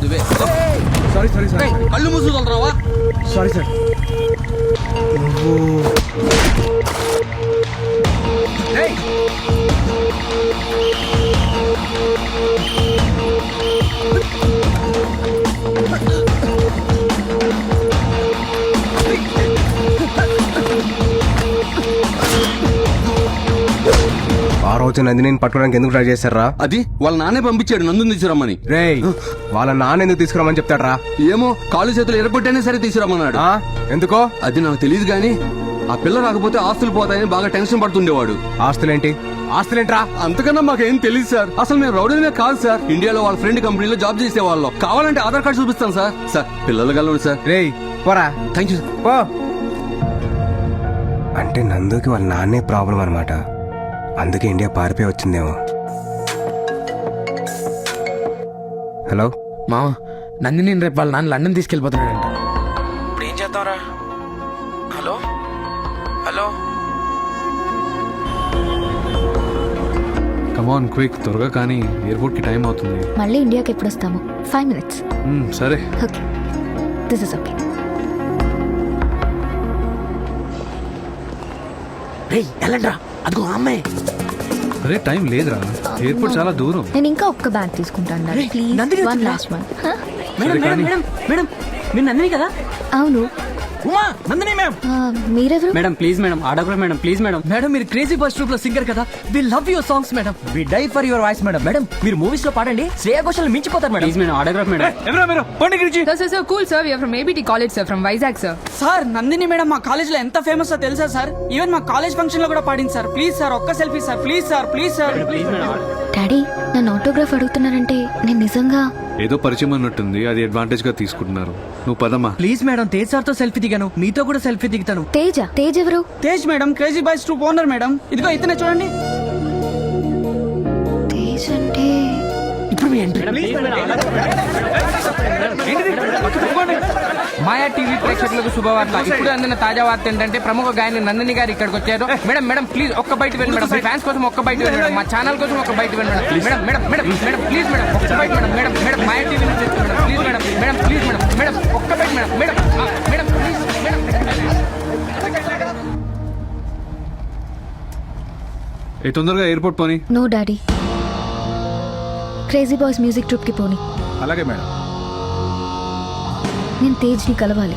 దువే sorry sorry sorry కళ్ళు మూసుకుంటారావా? Sorry sir. ఆ రోజు నందిని పట్టుకోవడానికి ఎందుకు ట్రై చేశారా? అది వాళ్ళ నాన్నే పంపించాడు నందుని తీసుకురమ్మని. రేయ్, వాళ్ళ నాన్న ఎందుకు తీసుకురామని చెప్తాడ్రా? ఏమో కాళ్ళు చేతులు ఎరగొట్టైనా సరే తీసుకురమ్మన్నాడు. ఎందుకో అది నాకు తెలియదు గానీ ఆ పిల్ల రాకపోతే ఆస్తులు పోతాయని బాగా టెన్షన్ పడుతుండేవాడు. ఆస్తులేంటి? ఆస్తులేంట్రా? అంతకన్నా మాకేం తెలియదు సార్. అసలు మేము రౌడీనే కాదు సార్. ఇండియాలో వాళ్ళ ఫ్రెండ్ కంపెనీలో జాబ్ చేసే వాళ్ళు. కావాలంటే ఆధార్ కార్డు చూపిస్తాను సార్. సార్ పిల్లలు కలవండి సార్. రేయ్ పోరా. Thank you sir. పో. అంటే నందుకి వాళ్ళ నాన్నే ప్రాబ్లం అనమాట. అందుకే ఇండియా పారిపోయి వచ్చిందేమో. హలో మామ, నందిని రేపు వాళ్ళ నాన్న లండన్ తీసుకెళ్ళిపోతున్నాడంట. ఇప్పుడు ఏం చేద్దాంరా? హలో హలో, కమాన్ క్విక్, త్వరగా కానీ ఎయిర్పోర్ట్ కి టైం అవుతుంది. మళ్ళీ ఇండియాకి ఎప్పుడు వస్తాము? 5 minutes. సరే. Okay, this is okay. రేయ్ వెళ్ళండ్రా, అదిగో ఆ అమ్మాయి. అరే టైం లేదురా, ఎయిర్పోర్ట్ చాలా దూరం. నేను ఇంకా ఒక్క బ్యాగ్ తీసుకుంటాను ప్లీజ్. నందిని వన్ వచ్చిందా? Last one. Madam madam madam madam, మీరు నందిని కదా? అవును. ఉమా, నందిని మ్యామ్. మీరెవరు? మేడం ప్లీజ్ మేడం, ఆడగరా మేడం ప్లీజ్ మేడం. మేడం మీరు క్రేజీ బాయ్స్ ట్రూప్ లో సింగర్ కదా, we love your songs madam, we die for your voice madam. Madam మీరు మూవీస్ లో పాడండి, శ్రేయా ఘోషల్ మించిపోతారు మేడం. ప్లీజ్ మేడం, ఆడగరా మేడం. ఎవరా మీరు? పండి గురించి. Sir, cool sir. We are from ABT College sir, from Vizag sir. Sir Nandini madam మా కాలేజ్ లో ఎంత ఫేమస్ తెలుసా సార్? ఈవెన్ మా కాలేజ్ ఫంక్షన్ లో కూడా పాడింది సార్. ప్లీజ్ సార్ ఒక్క selfie sir, please sir, please sir. Please madam. Daddy నన్ను ఆటోగ్రాఫ్ అడుగుతున్నారంటే నేను నిజంగా ఏదో పరిచయం అన్నట్టుంది, అది అడ్వాంటేజ్ గా తీసుకుంటున్నారు. నువ్వు పదమ్మా. ప్లీజ్ మేడం, తేజ్ సార్ తో సెల్ఫీ దిగాను, మీతో కూడా సెల్ఫీ దిగుతాను. తేజ్ ఎవరు? Tej madam crazy boys troupe owner madam. ఇదిగో ఇతనే చూడండి. తేజ్ అంటే ఇప్పుడు మీ ఎంట్రీ. మాయా టీవీ ప్రేక్షకులకు శుభవార్త. ఇప్పుడు అందిన తాజా వార్త ఏంటంటే ప్రముఖ గాయని నందిని గారు ఇక్కడికి వచ్చారు. మేడం మేడం ప్లీజ్ ఒక్క బయట వెళ్ళి మేడం, మీ ఫ్యాన్స్ కోసం ఒక్క బయట వెళ్ళి మేడం, మా ఛానల్ కోసం ఒక్క బయట వెళ్ళి madam. Madam madam madam please madam ఒక్క బయట madam. Madam madam Maya TV నుంచి వచ్చారు madam, please madam. Madam please madam. Madam ఒక్క బయట madam. Madam madam please madam. ఏ తొందరగా ఎయిర్పోర్ట్ పోనీ. No daddy, crazy boys music troupe కి పోని. అలాగే మేడం. నేను తేజ్ని కలవాలి.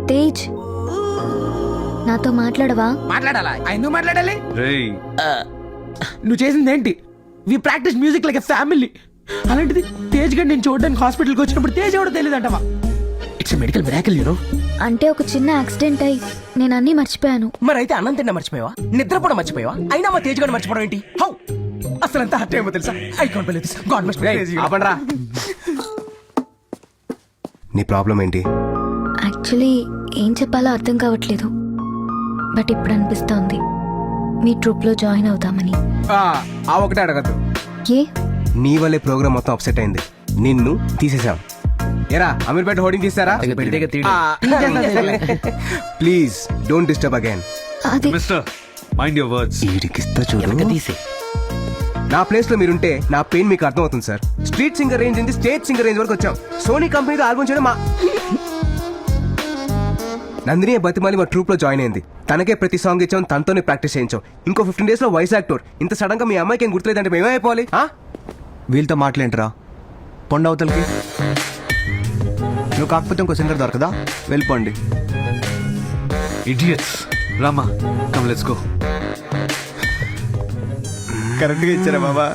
తేజ్, నాతో మాట్లాడవా? మాట్లాడాలా? ఎందుకు మాట్లాడాలి? రేయ్ నువ్వు చేసింది ఏంటి? We practice music like a family. అలాంటిది తేజ్ గడ్ నేను చూడడానికి హాస్పిటల్కి వచ్చినప్పుడు తేజ్ ఎవడో తెలియదు అంటవా? It's medical miracle you know. అంటే ఒక చిన్న యాక్సిడెంట్ అయి నేను అన్నీ మర్చిపోయాను. మరి అయితే అన్నం తిన్నా మర్చిపోయావా? నిద్రపోవడం మర్చిపోయావా? అయినా మా తేజ్ గడ్ మర్చిపోవడం ఏంటి? హౌ? అసలు అంత హర్ట్ ఏమో తెలుసా? I can't believe this. God must be crazy. ఆపండ్రా. నీ ప్రాబ్లం ఏంటి? యాక్చువల్లీ ఏం చెప్పాలో అర్థం కావట్లేదు, బట్ ఇప్పుడు అనిపిస్తోంది మీ ట్రూప్లో జాయిన్ అవుదామని. ఆ ఒకటే అడగద్దు. ఏ? నీ వల్లే ప్రోగ్రామ్ మొత్తం అప్సెట్ అయింది. నిన్ను తీసేసాం. ఏరా అమీర్పేట హోర్డింగ్ తీస్తారా? Please don't disturb again. అది మిస్టర్ మైండ్ యువర్ వర్డ్స్. వీడికిస్తా చూడు. నా ప్లేస్ లో మీరుంటే నా పెయిన్ మీకు అర్థం అవుతుంది సార్. స్ట్రీట్ సింగర్ రేంజ్ నుంచి స్టేట్ సింగర్ రేంజ్ వరకు వచ్చాం. సోనీ కంపెనీతో ఆల్బమ్ చేయడం మా నందిని బతిమాలి మా ట్రూప్ లో జాయిన్ అయింది. తనకే ప్రతి సాంగ్ ఇచ్చాం, తనతోనే ప్రాక్టీస్ చేయించాం. ఇంకో 15 days లో వైజాగ్ టూర్. ఇంత సడన్ గా మీ అమ్మాయికి ఏం గుర్తులేదంటే మేమైపోవాలి? వీళ్ళతో మాట్లాడరా? పొండవతలకి నువ్వు కాకపోతే ఇంకో సింగర్ దొరకదా? వెళ్ళిపోండి. Idiots. Rama come let's go. Correct గా ఇచ్చారా బాబా?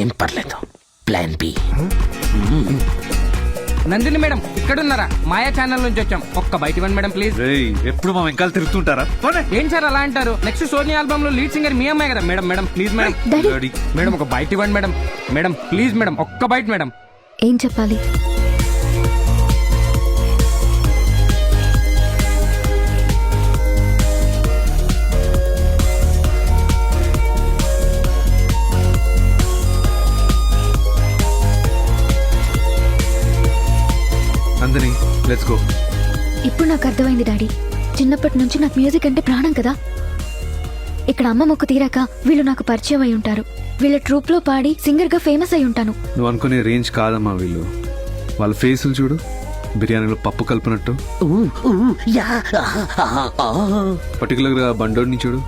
ఏం పర్లేదు, ప్లాన్ బి. నందిని మేడం ఇక్కడున్నారా? మాయా ఛానల్ నుంచి వచ్చాం, ఒక్క బయట ఇవ్వండి మేడం ప్లీజ్. రేయ్ ఎప్పుడు మా వెంకాల తిరుగుతుంటారా? ఏం సార్ అలా అంటారు? నెక్స్ట్ సోనీ ఆల్బమ్ లో లీడ్ సింగర్ మీ అమ్మాయి కదా madam. Madam please madam. Daddy madam ఒక బయట ఇవ్వండి మేడం. మేడం ప్లీజ్ మేడం ఒక్క బయట మేడం. ఏం చెప్పాలి? Let's go. ఇప్పుడు నాకు అర్థమైంది డాడీ. చిన్నప్పటి నుంచి నాకు మ్యూజిక్ అంటే ప్రాణం కదా. ఇక్కడ అమ్మ మొక్కు తీరాక వీళ్ళు నాకు పరిచయం అయి ఉంటారు. వీళ్ళ ట్రూప్ లో పాడి సింగర్ గా ఫేమస్ అయి ఉంటాను. నువ్వు అనుకునే రేంజ్ కాదమ్మా వీళ్ళు. వాళ్ళ ఫేసులు చూడు, బిర్యానీలో పప్పు కలిపినట్టు. పర్టికులర్గా బండోడిని చూడు.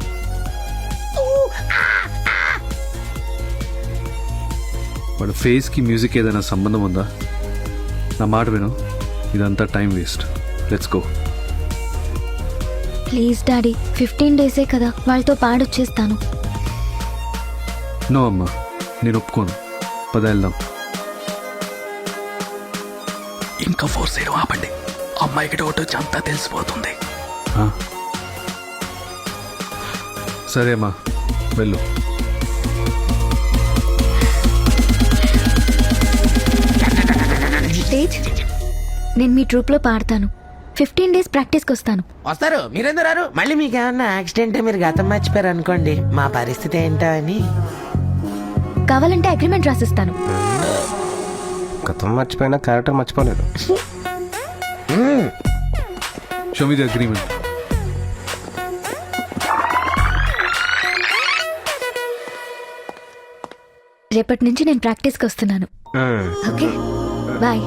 వాడు ఫేస్కి మ్యూజిక్ ఏదైనా సంబంధం ఉందా? నా మాట విను, ఇదంతా time waste. Let's go. Please daddy, 15 డేసే కదా, వాళ్ళతో పాడొచ్చేస్తాను. నో అమ్మా, నేను ఒప్పుకోను. పద వెళ్దాం. ఇంకా ఫోర్స్ చేయడం ఆపండి. అమ్మాయికి డౌట్ వచ్చి అంతా తెలిసిపోతుంది. సరే అమ్మా, వెళ్ళు. తేజ్, నేను మీ ట్రూప్ లో పాడతాను. 15 డేస్ ప్రాక్టీస్కి వస్తాను. వస్తారు, మీరెందుకు రారు? మళ్ళీ మీకు ఏమన్నా యాక్సిడెంట్ మీరు గతం మర్చిపోయారు అనుకోండి, మా పరిస్థితి ఏంటో అని. కావాలంటే అగ్రిమెంట్ రాసిస్తాను. గతం మర్చిపోయినా క్యారెక్టర్ మర్చిపోలేదు. Show me the agreement. రేపటి నుంచి నేను ప్రాక్టీస్కి వస్తున్నాను. Okay, bye.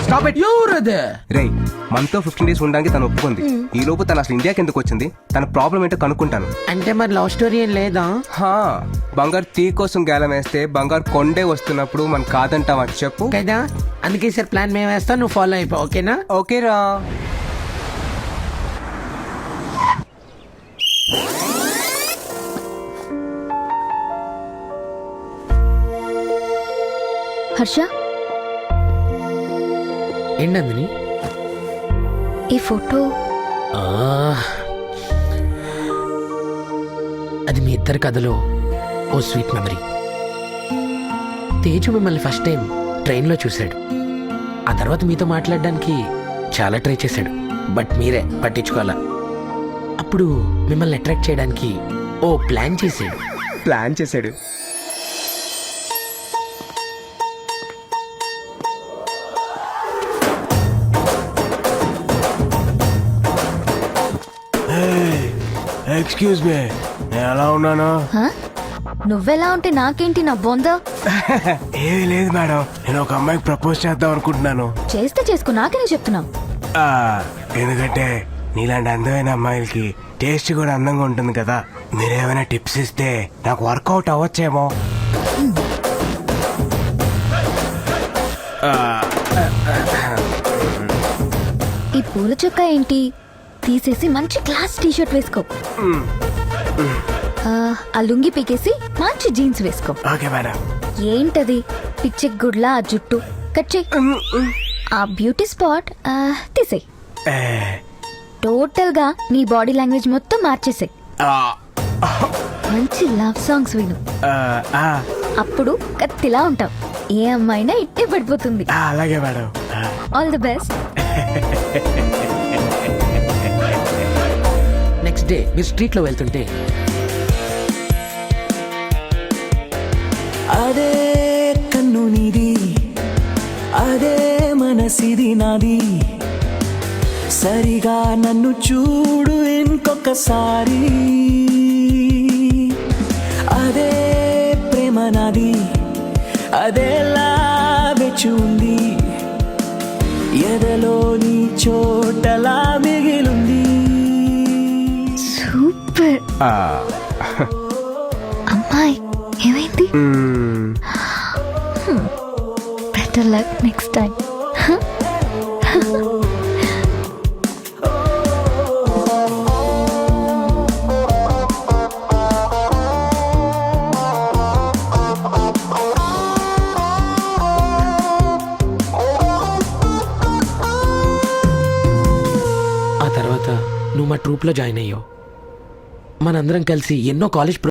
Stop it. ఎవరదే? రేయ్, మనతో 15 డేస్ ఉండడానికి తను ఒప్పుకుంది. ఈ లోపు తను అసలు ఇండియాకి ఎందుకు వచ్చింది, తన ప్రాబ్లం ఏంటో కనుక్కుంటాను. అంటే మరి లవ్ స్టోరీ ఏం లేదా? హా, బంగారు తీ కోసం గేలం వేస్తే బంగారు కొండే వస్తున్నప్పుడు మనం కాదంటావా చెప్పు కదా. అందుకే సార్ ప్లాన్ మేము వేస్తాం, నువ్వు ఫాలో అయిపో. ఓకేనా? ఓకేరా. హర్ష, ఏంటందని? ఈ ఫోటో అది మీ ఇద్దరి కథలో ఓ స్వీట్ మెమరీ. తేజు మిమ్మల్ని ఫస్ట్ టైం ట్రైన్లో చూశాడు. ఆ తర్వాత మీతో మాట్లాడడానికి చాలా ట్రై చేశాడు, బట్ మీరే పట్టించుకోవాలా. అప్పుడు మిమ్మల్ని అట్రాక్ట్ చేయడానికి ఓ ప్లాన్ చేశాడు. ఎక్స్క్యూజ్ మీ, నేను ఎలా ఉన్నాను? హ? నువ్వెలా ఉంటే నాకేంటి నా బొంద? ఏమీ లేదు మేడం, నేను ఒక అమ్మాయికి ప్రపోజ్ చేద్దాం అనుకుంటున్నాను. చేస్తే చేసుకో, నాకేనే చెప్తున్నావు. ఆ, ఎందుకంటే నీలాంటి అందమైన అమ్మాయిలకి టేస్ట్ కూడా అందంగా ఉంటుంది కదా. మీరేమైనా టిప్స్ ఇస్తే నాకు వర్కౌట్ అవ్వచ్చేమో. ఈ పూల చొక్కా ఏంటి? తీసేసి మంచి క్లాస్ టీషర్ట్ వేసుకో. ఆ లుంగి పీకేసి మంచి జీన్స్ వేసుకో. Okay madam. ఏంటది పిచ్చి గుడ్లా ఆ జుట్టు? కట్ చేయి. ఆ బ్యూటీ స్పాట్ తీసేయి. టోటల్ గా నీ బాడీ లాంగ్వేజ్ మొత్తం మార్చేసాయి. మంచి లవ్ సాంగ్స్ విను, అప్పుడు కత్తిలా ఉంటావు. ఏ అమ్మాయినా ఇట్టే పడిపోతుంది. అలాగే madam. All the best. Next day మీరు స్ట్రీట్లో వెళ్తుంటే అదే కన్ను నీది, అదే మనసిది నాది, సరిగా నన్ను చూడు ఇంకొకసారి, అదే ప్రేమ నాది, అదేలా వెచ్చి ఉంది, ఎదలోని చోటలా మిగిలుంది. సూపర్. అమ్మాయి ఏమైంది? Better luck next time. ఆ తర్వాత నువ్వు మా ట్రూప్లో జాయిన్ అయ్యావు. మనందరం కలిసి ఎన్నో కాలేజ్